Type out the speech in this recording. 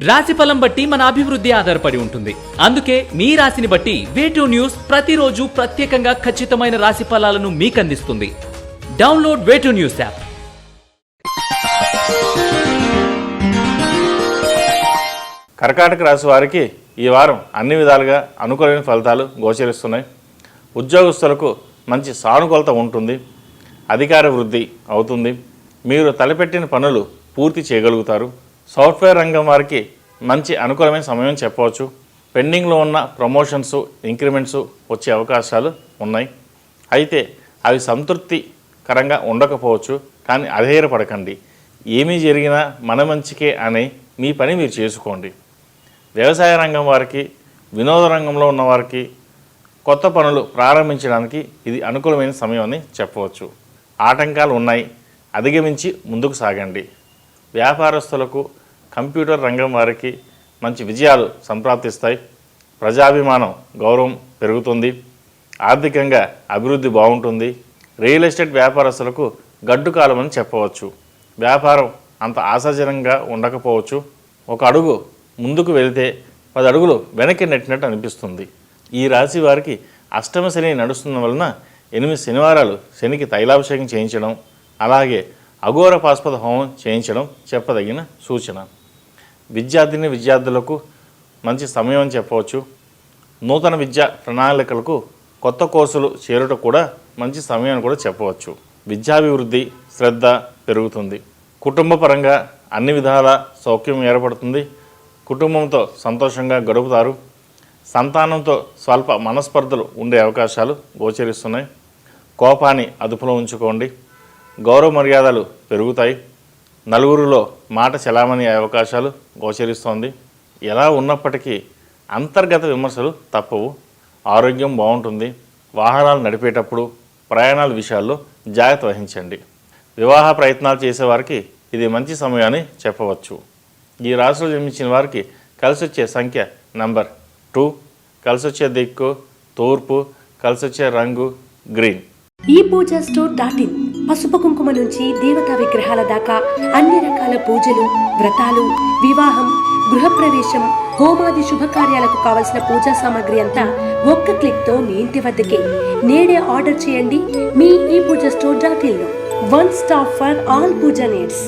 రాశిఫలం బట్టి మన అభివృద్ధి ఆధారపడి ఉంటుంది. అందుకే మీ రాశిని బట్టి వే2 న్యూస్ ప్రతిరోజు ప్రత్యేకంగా ఖచ్చితమైన రాశి ఫలాలను మీకు అందిస్తుంది. Download Way2 News app. కర్కాటక రాశి వారికి ఈ వారం అన్ని విధాలుగా అనుకూలమైన ఫలితాలు గోచరిస్తున్నాయి. ఉద్యోగస్తులకు మంచి సానుకూలత ఉంటుంది. అధికార వృద్ధి అవుతుంది. మీరు తలపెట్టిన పనులు పూర్తి చేయగలుగుతారు. సాఫ్ట్వేర్ రంగం వారికి మంచి అనుకూలమైన సమయం చెప్పవచ్చు. పెండింగ్లో ఉన్న ప్రమోషన్స్, ఇంక్రిమెంట్స్ వచ్చే అవకాశాలు ఉన్నాయి. అయితే అవి సంతృప్తికరంగా ఉండకపోవచ్చు. కానీ అధైర్యపడకండి. ఏమీ జరిగినా మన మంచికే అనే మీ పని మీరు చేసుకోండి. వ్యవసాయ రంగం వారికి, వినోద రంగంలో ఉన్న వారికి కొత్త పనులు ప్రారంభించడానికి ఇది అనుకూలమైన సమయం అని చెప్పవచ్చు. ఆటంకాలు ఉన్నాయి, అధిగమించి ముందుకు సాగండి. వ్యాపారస్తులకు, కంప్యూటర్ రంగం వారికి మంచి విజయాలు సంప్రాప్తిస్తాయి. ప్రజాభిమానం, గౌరవం పెరుగుతుంది. ఆర్థికంగా అభివృద్ధి బాగుంటుంది. రియల్ ఎస్టేట్ వ్యాపారస్తులకు గడ్డు కాలం అని చెప్పవచ్చు. వ్యాపారం అంత ఆశాజనంగా ఉండకపోవచ్చు. ఒక అడుగు ముందుకు వెళితే 10 అడుగులు వెనక్కి నెట్టినట్టు అనిపిస్తుంది. ఈ రాశి వారికి అష్టమ శని నడుస్తున్న వలన 8 శనివారాలు శనికి తైలాభిషేకం చేయించడం, అలాగే అఘోర పాశుపత హోమం చేయించడం చెప్పదగిన సూచన. విద్యార్థులకు మంచి సమయం అని చెప్పవచ్చు. నూతన విద్యా ప్రణాళికలకు కొత్త కోర్సులు చేరుట కూడా మంచి సమయం అని కూడా చెప్పవచ్చు. విద్యాభివృద్ధి, శ్రద్ధ పెరుగుతుంది. కుటుంబ పరంగా అన్ని విధాల సౌఖ్యం ఏర్పడుతుంది. కుటుంబంతో సంతోషంగా గడుపుతారు. సంతానంతో స్వల్ప మనస్పర్ధలు ఉండే అవకాశాలు గోచరిస్తున్నాయి. కోపాన్ని అదుపులో ఉంచుకోండి. గౌరవ మర్యాదలు పెరుగుతాయి. నలుగురిలో మాట చలామణి అయ్యే అవకాశాలు గోచరిస్తోంది. ఎలా ఉన్నప్పటికీ అంతర్గత విమర్శలు తప్పవు. ఆరోగ్యం బాగుంటుంది. వాహనాలు నడిపేటప్పుడు, ప్రయాణాల విషయాల్లో జాగ్రత్త వహించండి. వివాహ ప్రయత్నాలు చేసేవారికి ఇది మంచి సమయం అని చెప్పవచ్చు. ఈ రాశిలో జన్మించిన వారికి కలిసి వచ్చే సంఖ్య నంబర్ 2, కలిసి వచ్చే దిక్కు తూర్పు, కలిసి వచ్చే రంగు గ్రీన్. ePoojaStore.in పసుపు కుంకుమ నుంచి దేవతా విగ్రహాల దాకా అన్ని రకాల పూజలు, వ్రతాలు, వివాహం, గృహప్రవేశం, హోమాది శుభకార్యాలకు కావలసిన పూజా సామాగ్రి అంతా ఒక్క క్లిక్తో మీ ఇంటి వద్దకే. నేడే ఆర్డర్ చేయండి మీ ePoojaStore.in లో. One stop for all puja needs.